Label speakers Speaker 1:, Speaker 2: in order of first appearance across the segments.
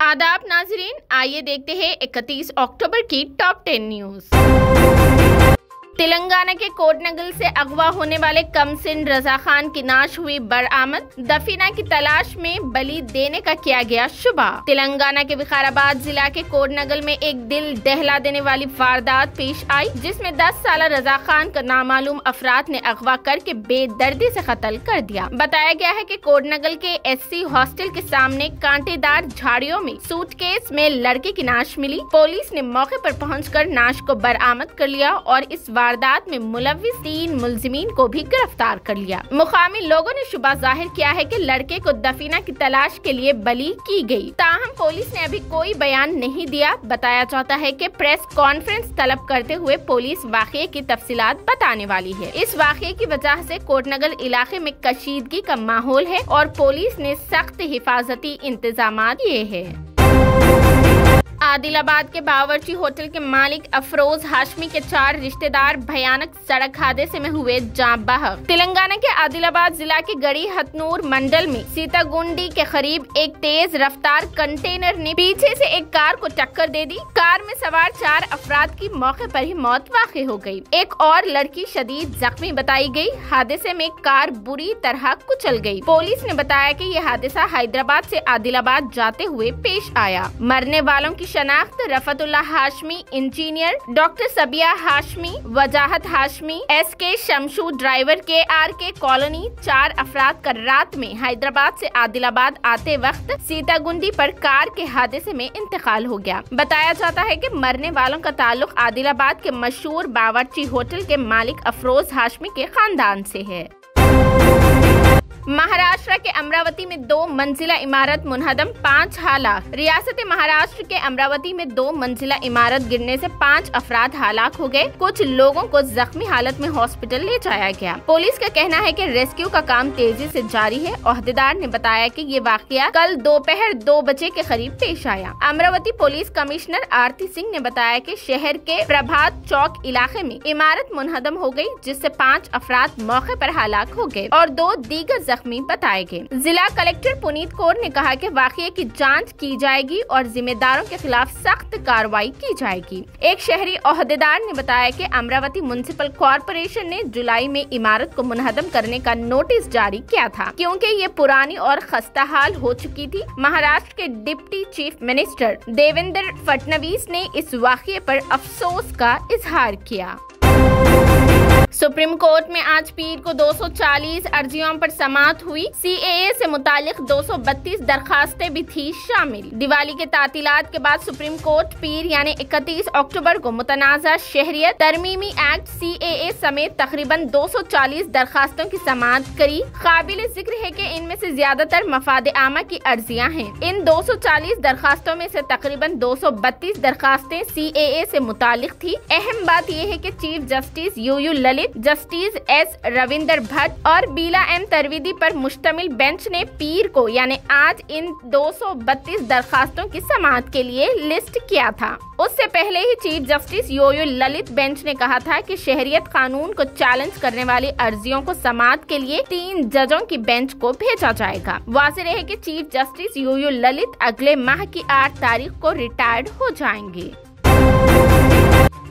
Speaker 1: आदाब नाजरीन, आइए देखते हैं 31 अक्टूबर की टॉप 10 न्यूज। तेलंगाना के कोडनगल से अगवा होने वाले कमसिन रजा खान की नाश हुई बरामद। दफीना की तलाश में बलि देने का किया गया शुबा। तेलंगाना के विकाराबाद जिला के कोडनगल में एक दिल दहला देने वाली वारदात पेश आई, जिसमें 10 साल रजा खान का नामालूम अफराद ने अगवा करके बेदर्दी से कत्ल कर दिया। बताया गया है कि कोडनगल के SC हॉस्टल के सामने कांटेदार झाड़ियों में सूटकेस में लड़के की नाश मिली। पुलिस ने मौके पर पहुंचकर नाश को बरामद कर लिया और इस वारदात में मुलविस 3 मुलजिमीन को भी गिरफ्तार कर लिया। मुकामी लोगों ने शुबा जाहिर किया है कि लड़के को दफीना की तलाश के लिए बली की गई। ताहम पुलिस ने अभी कोई बयान नहीं दिया। बताया जाता है कि प्रेस कॉन्फ्रेंस तलब करते हुए पुलिस वाक़ये की तफसीलात बताने वाली है। इस वाक़ये की वजह से कोटनगल इलाके में कशीदगी का माहौल है और पुलिस ने सख्त हिफाजती इंतजाम किए हैं। आदिलाबाद के बावर्ची होटल के मालिक अफरोज हाशमी के 4 रिश्तेदार भयानक सड़क हादसे में हुए जाँ बहक। तेलंगाना के आदिलाबाद जिला के गड़ी हथनूर मंडल में सीतागुंडी के करीब एक तेज रफ्तार कंटेनर ने पीछे से एक कार को टक्कर दे दी। कार में सवार 4 अफराद की मौके पर ही मौत वाक़ई हो गई। एक और लड़की शदीद जख्मी बताई गई। हादसे में कार बुरी तरह कुचल गई। पुलिस ने बताया कि यह हादसा हैदराबाद से आदिलाबाद जाते हुए पेश आया। मरने वालों की शनाख्त रफतुल्लाह हाशमी, इंजीनियर डॉक्टर सबिया हाशमी, वजाहत Hashmi, SK Shamshu, driver KRK colony. 4 अफराद का रात में हैदराबाद से आदिलाबाद आते वक्त सीतागुंडी पर कार के हादसे में इंतकाल हो गया। बताया जाता है कि मरने वालों का ताल्लुक आदिलाबाद के मशहूर बावर्ची होटल के मालिक अफरोज हाशमी के खानदान से है। महाराष्ट्र के अमरावती में 2 मंजिला इमारत मुनहदम, 5 हलाक। रियासत महाराष्ट्र के अमरावती में 2 मंजिला इमारत गिरने से 5 अफराद हलाक हो गए। कुछ लोगों को जख्मी हालत में हॉस्पिटल ले जाया गया। पुलिस का कहना है कि रेस्क्यू का काम तेजी से जारी है। ओहदेदार ने बताया कि ये वाकया कल दोपहर 2 बजे के करीब पेश आया। अमरावती पुलिस कमिश्नर आरती सिंह ने बताया कि शहर के प्रभात चौक इलाके में इमारत मुनहदम हो गई, जिससे 5 अफराद मौके पर हलाक हो गए और 2 दीगर जख्मी बताए गए। जिला कलेक्टर पुनीत कौर ने कहा कि वाकये की जांच की जाएगी और जिम्मेदारों के खिलाफ सख्त कार्रवाई की जाएगी। एक शहरी ओहदेदार ने बताया कि अमरावती म्युनिसिपल कॉरपोरेशन ने जुलाई में इमारत को मुनहदम करने का नोटिस जारी किया था, क्योंकि ये पुरानी और खस्ताहाल हो चुकी थी। महाराष्ट्र के deputy chief minister Devendra Fadnavis ने इस वाकये पर अफसोस का इजहार किया। सुप्रीम कोर्ट में आज पीर को 240 अर्जियों पर समाअत हुई। CAA से मुतालिक 232 दरखास्तें भी थी शामिल। दिवाली के तातीलात के बाद सुप्रीम कोर्ट पीर यानी 31 अक्टूबर को मुतनाज़ा शहरियत तरमीमी एक्ट CAA समेत तकरीबन 240 दरखास्तों की समाअत करी। काबिल जिक्र है कि इनमें से ज्यादातर मफाद आमा की अर्जियां हैं। इन 240 दरखास्तों में से तकरीबन 232 दरखास्तें CAA से मुतालिक थी। अहम बात यह है कि chief justice UU Lalit, justice S Ravinder Bhatt और बीला M तरविदी पर मुश्तमिल बेंच ने पीर को यानी आज इन 232 दरखास्तों की समाअत के लिए लिस्ट किया था। उससे पहले ही chief justice UU Lalit bench ने कहा था कि शहरियत कानून को चैलेंज करने वाली अर्जियों को समाअत के लिए 3 जजों की बेंच को भेजा जाएगा। वाज़ेह रहे कि चीफ जस्टिस UU ललित अगले माह की 8 तारीख को रिटायर्ड हो जाएंगे।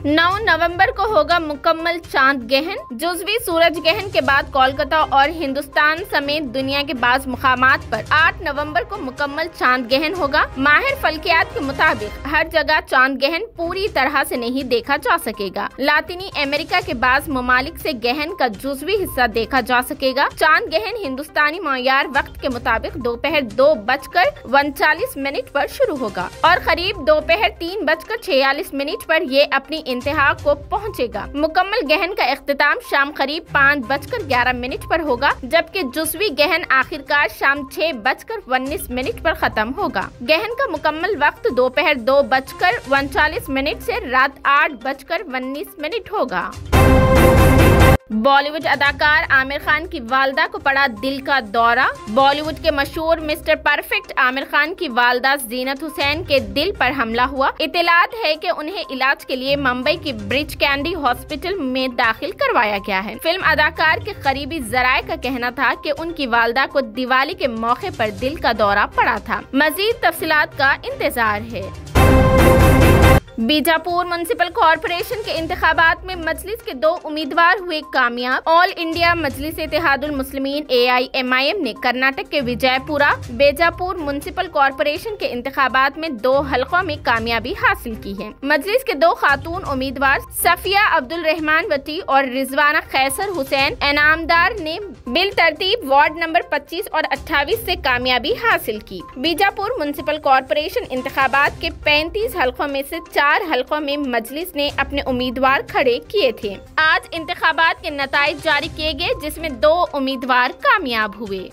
Speaker 1: 9 नवंबर को होगा मुकम्मल चांद ग्रहण। जुज़वी सूरज ग्रहण के बाद कोलकाता और हिंदुस्तान समेत दुनिया के बाज़ मुकामात पर 8 नवंबर को मुकम्मल चांद ग्रहण होगा। माहिर फल्कियात के मुताबिक हर जगह चांद ग्रहण पूरी तरह से नहीं देखा जा सकेगा। लातीनी अमेरिका के बाज़ ममालिक से ग्रहण का जुज़वी हिस्सा देखा जा सकेगा। चांद ग्रहण हिंदुस्तानी मौयार वक्त के मुताबिक दोपहर 2:39 पर शुरू होगा और करीब दोपहर 3:46 पर ये अपनी इंतहा को पहुंचेगा। मुकम्मल ग्रहण का इख्तिताम शाम करीब 5:11 पर होगा, जबकि जुज़वी ग्रहण आखिरकार शाम 6:19 पर खत्म होगा। ग्रहण का मुकम्मल वक्त दोपहर 2:39 से रात 8:19 होगा। बॉलीवुड अदाकार आमिर खान की वालदा को पड़ा दिल का दौरा। बॉलीवुड के मशहूर मिस्टर परफेक्ट आमिर खान की वालदा जीनत हुसैन के दिल पर हमला हुआ। इत्तलात है कि उन्हें इलाज के लिए मुंबई की ब्रिज कैंडी हॉस्पिटल में दाखिल करवाया गया है। फिल्म अदाकार के करीबी जराये का कहना था कि उनकी वालदा को दिवाली के मौके पर दिल का दौरा पड़ा था। मजीद तफसीलात का इंतजार है। बीजापुर म्युनिसिपल कॉरपोरेशन के इंतखाबात में मजलिस के 2 उम्मीदवार हुए कामयाब। ऑल इंडिया मजलिस इत्तेहादुल मुस्लिमीन AIMIM ने कर्नाटक के विजयपुरा बीजापुर म्युनिसिपल कॉरपोरेशन के इंतखाबात में 2 हलकों में कामयाबी हासिल की है। मजलिस के 2 खातून उम्मीदवार सफिया अब्दुल रहमान वटी और रिजवाना कैसर हुसैन इनामदार ने बिल तरतीब वार्ड नंबर 25 और 28 से कामयाबी हासिल की। बीजापुर म्युनिसिपल कॉरपोरेशन इंतखाबात के 35 हलकों में से 4 हलकों में मजलिस ने अपने उम्मीदवार खड़े किए थे। आज इंतखाबात के नताइज जारी किए गए, जिसमें 2 उम्मीदवार कामयाब हुए।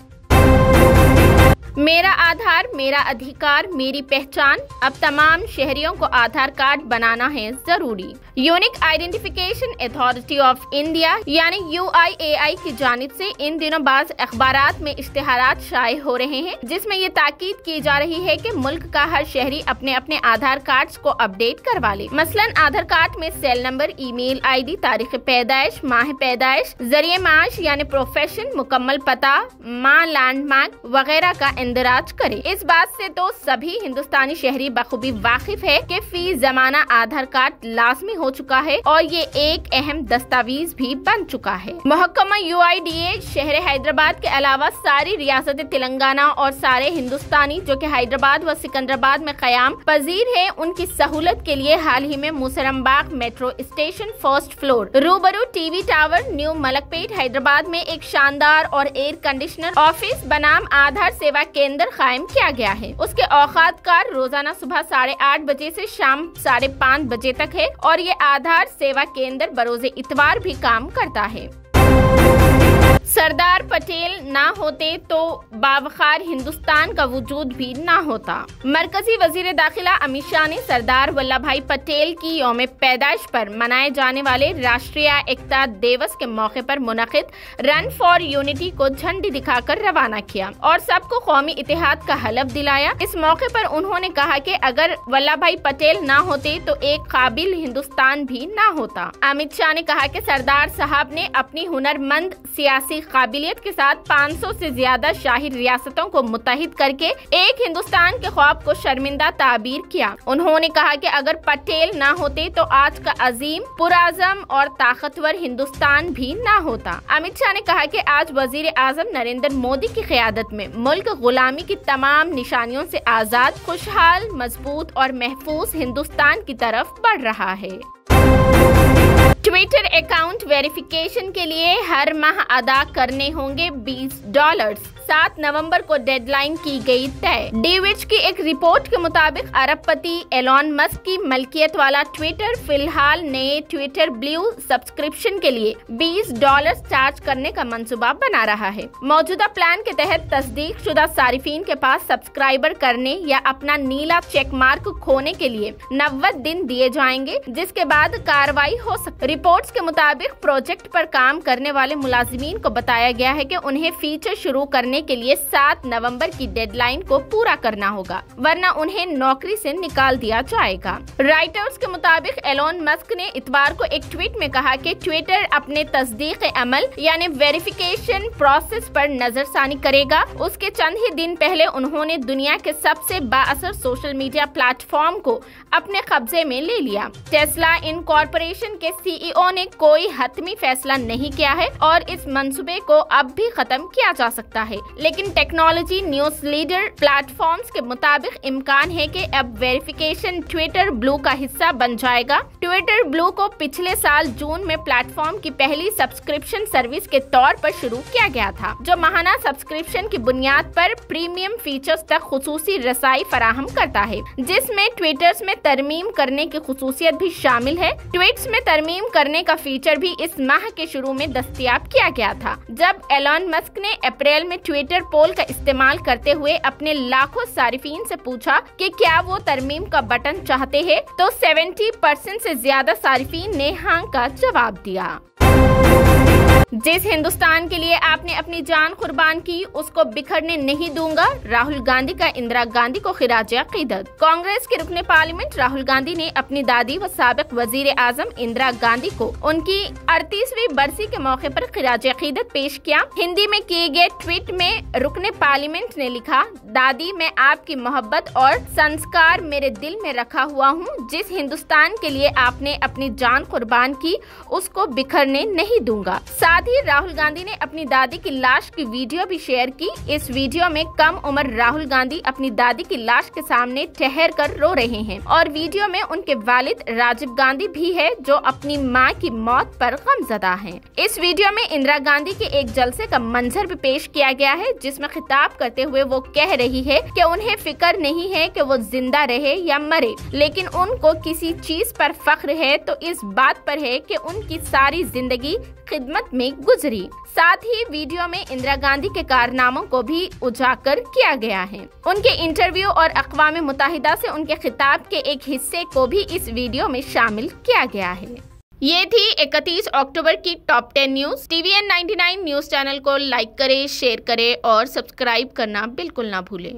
Speaker 1: मेरा आधार मेरा अधिकार मेरी पहचान, अब तमाम शहरियों को आधार कार्ड बनाना है जरूरी। Unique identification authority of India यानी UIAI की जानिब से इन दिनों बाज़ अखबारात में इश्तिहारात शाये हो रहे हैं, जिसमें ये ताकीद की जा रही है कि मुल्क का हर शहरी अपने अपने आधार कार्ड्स को अपडेट करवा ले। मसलन आधार कार्ड में सेल नंबर, ईमेल ID, तारीख पैदाइश, माह पैदाइश, जरिए माश यानी प्रोफेशन, मुकम्मल पता, माँ लैंडमार्क वगैरह का इंदराज करे। इस बात से तो सभी हिंदुस्तानी शहरी बखूबी वाकिफ है कि फी जमाना आधार कार्ड लाजमी हो चुका है और ये एक अहम दस्तावेज भी बन चुका है। महकमा UIDA शहर हैदराबाद के अलावा सारी रियासत तेलंगाना और सारे हिंदुस्तानी जो कि हैदराबाद व सिकंदराबाद में कयाम पजीर है, उनकी सहूलत के लिए हाल ही में मुसरमबाग मेट्रो स्टेशन फर्स्ट फ्लोर रूबरू TV tower new Malakpet Hyderabad में एक शानदार और एयर कंडीशनर ऑफिस बनाम आधार सेवा केंद्र कायम किया गया है। उसके औकात कार रोजाना सुबह 8:30 बजे से शाम 5:30 बजे तक है और ये आधार सेवा केंद्र बरोजे इतवार भी काम करता है। सरदार पटेल ना होते तो बावखार हिंदुस्तान का वजूद भी ना होता। मरकजी वजीर दाखिला अमित शाह ने सरदार वल्लभ भाई पटेल की यौम पैदाइश पर मनाए जाने वाले राष्ट्रीय एकता दिवस के मौके पर मुनक़िद रन फॉर यूनिटी को झंडी दिखाकर रवाना किया और सबको कौमी इत्तेहाद का हलफ दिलाया। इस मौके पर उन्होंने कहा कि अगर वल्लभ भाई पटेल ना होते तो एक काबिल हिंदुस्तान भी ना होता। अमित शाह ने कहा कि सरदार साहब ने अपनी हुनरमंद सियासी काबिलियत के साथ 500 से ज्यादा शाही रियासतों को मुत्तहिद करके एक हिंदुस्तान के ख्वाब को शर्मिंदा ताबीर किया। उन्होंने कहा कि अगर पटेल ना होते तो आज का अजीम, पुराज़म और ताकतवर हिंदुस्तान भी ना होता। अमित शाह ने कहा कि आज वजीर आजम नरेंद्र मोदी की क़यादत में मुल्क गुलामी की तमाम निशानियों से आजाद, खुशहाल, मजबूत और महफूज हिंदुस्तान की तरफ बढ़ रहा है। ट्विटर अकाउंट वेरिफिकेशन के लिए हर माह अदा करने होंगे $20। 7 नवंबर को डेडलाइन की गई तय। डेविड की एक रिपोर्ट के मुताबिक अरबपति एलॉन मस्क की मलकियत वाला ट्विटर फिलहाल नए ट्विटर ब्लू सब्सक्रिप्शन के लिए $20 चार्ज करने का मंसूबा बना रहा है। मौजूदा प्लान के तहत तस्दीक शुदा सारिफीन के पास सब्सक्राइबर करने या अपना नीला चेक मार्क खोने के लिए 90 दिन दिए जाएंगे, जिसके बाद कार्रवाई हो सकती। रिपोर्ट्स के मुताबिक प्रोजेक्ट पर काम करने वाले मुलाजिमीन को बताया गया है कि उन्हें फीचर शुरू करने के लिए 7 नवंबर की डेडलाइन को पूरा करना होगा, वरना उन्हें नौकरी से निकाल दिया जाएगा। राइटर्स के मुताबिक एलोन मस्क ने इतवार को एक ट्वीट में कहा कि ट्विटर अपने तस्दीक अमल यानी वेरिफिकेशन प्रोसेस पर नजरसानी करेगा। उसके चंद ही दिन पहले उन्होंने दुनिया के सबसे बाअसर सोशल मीडिया प्लेटफॉर्म को अपने कब्जे में ले लिया। टेस्ला इनकॉर्पोरेशन के CEO ने कोई हतमी फैसला नहीं किया है और इस मंसूबे को अब भी खत्म किया जा सकता है, लेकिन टेक्नोलॉजी न्यूज लीडर प्लेटफॉर्म्स के मुताबिक इम्कान है कि अब वेरिफिकेशन ट्विटर ब्लू का हिस्सा बन जाएगा। ट्विटर ब्लू को पिछले साल जून में प्लेटफॉर्म की पहली सब्सक्रिप्शन सर्विस के तौर पर शुरू किया गया था, जो माहाना सब्सक्रिप्शन की बुनियाद पर प्रीमियम फीचर्स तक खुसूसी रसाई फराहम करता है, जिसमें ट्वीटर्स में तरमीम करने की खुसूसियत भी शामिल है। ट्वीट्स में तरमीम करने का फीचर भी इस माह के शुरू में दस्तयाब किया गया था, जब एलोन मस्क ने अप्रैल में ट्विटर पोल का इस्तेमाल करते हुए अपने लाखों सारिफीन से पूछा कि क्या वो तरमीम का बटन चाहते हैं, तो 70% से ज्यादा सारिफीन ने हाँ का जवाब दिया। जिस हिंदुस्तान के लिए आपने अपनी जान कुर्बान की उसको बिखरने नहीं दूंगा, राहुल गांधी का इंदिरा गांधी को खिराज अकीदत। कांग्रेस के रुकने पार्लियामेंट राहुल गांधी ने अपनी दादी व साबिक वजीर आजम इंदिरा गांधी को उनकी 38वीं बरसी के मौके पर खिराज अकीदत पेश किया। हिंदी में किए गए ट्वीट में रुकने पार्लियामेंट ने लिखा, दादी मैं आपकी मोहब्बत और संस्कार मेरे दिल में रखा हुआ हूँ। जिस हिंदुस्तान के लिए आपने अपनी जान कुर्बान की उसको बिखरने नहीं दूंगा। साथ ही राहुल गांधी ने अपनी दादी की लाश की वीडियो भी शेयर की। इस वीडियो में कम उम्र राहुल गांधी अपनी दादी की लाश के सामने ठहर कर रो रहे हैं और वीडियो में उनके वालिद राजीव गांधी भी है जो अपनी मां की मौत पर गमज़दा हैं। इस वीडियो में इंदिरा गांधी के एक जलसे का मंजर भी पेश किया गया है जिसमें खिताब करते हुए वो कह रही है कि उन्हें फिक्र नहीं है कि वो जिंदा रहे या मरे, लेकिन उनको किसी चीज पर फख्र है तो इस बात पर है कि उनकी सारी जिंदगी खिदमत में गुजरी। साथ ही वीडियो में इंदिरा गांधी के कारनामों को भी उजागर किया गया है। उनके इंटरव्यू और अक़वाम मुत्तहिदा से उनके खिताब के एक हिस्से को भी इस वीडियो में शामिल किया गया है। ये थी 31 अक्टूबर की top 10 news. TVN 99 news channel को लाइक करें, शेयर करें और सब्सक्राइब करना बिल्कुल ना भूलें।